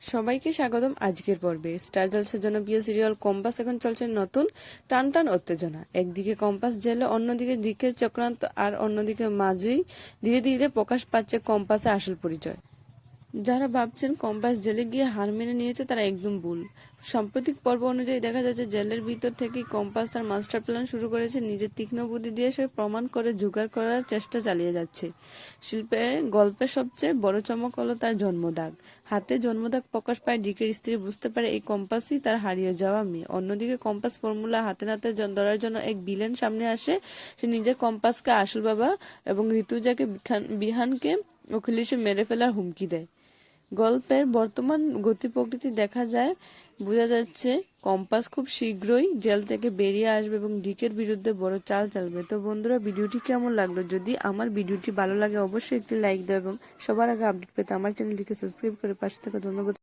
সবাইকে স্বাগতম আজকের পর্বে। স্টার জলসার জনপ্রিয় সিরিয়াল কম্পাস এখন চলছে নতুন টান টান উত্তেজনা। একদিকে কম্পাস জেলে, অন্যদিকে দিকের চক্রান্ত, আর অন্যদিকে মাঝেই ধীরে ধীরে প্রকাশ পাচ্ছে কম্পাসের আসল পরিচয়। যারা ভাবছেন কম্পাস জেলে গিয়ে হার মেনে নিয়েছে তারা একদম ভুল। সাম্প্রতিক পর্ব অনুযায়ী দেখা যাচ্ছে জেলের ভিতর থেকেই কম্পাস তার মাস্টার প্ল্যান শুরু করেছে। নিজের তীক্ষ্ণ বুদ্ধি দিয়ে সে প্রমাণ করে জোগাড় করার চেষ্টা চালিয়ে যাচ্ছে। গল্পের সবচেয়ে বড় চমক হলো তার জন্মদাগ। হাতে জন্মদাগ প্রকাশ পায় ডিকের স্ত্রী বুঝতে পারে এই কম্পাসই তার হারিয়ে যাওয়া মেয়ে। অন্যদিকে কম্পাস ফর্মুলা হাতে নাতে ধরার জন্য এক ভিলেন সামনে আসে। সে নিজের কম্পাসকে আসল বাবা এবং ঋতুজাকে বিহানকে অখিলেশে মেরে ফেলার হুমকি দেয়। গল্পের বর্তমান গতি প্রকৃতি দেখা যায়, বোঝা যাচ্ছে কম্পাস খুব শীঘ্রই জেল থেকে বেরিয়ে আসবে এবং ডিকের বিরুদ্ধে বড় চাল চালবে। তো বন্ধুরা, ভিডিওটি কেমন লাগলো? যদি আমার ভিডিওটি ভালো লাগে অবশ্যই একটি লাইক দাও এবং সবার আগে আপডেট পেতে আমার চ্যানেলটিকে সাবস্ক্রাইব করে পাশে থাকা ধন্যবাদ।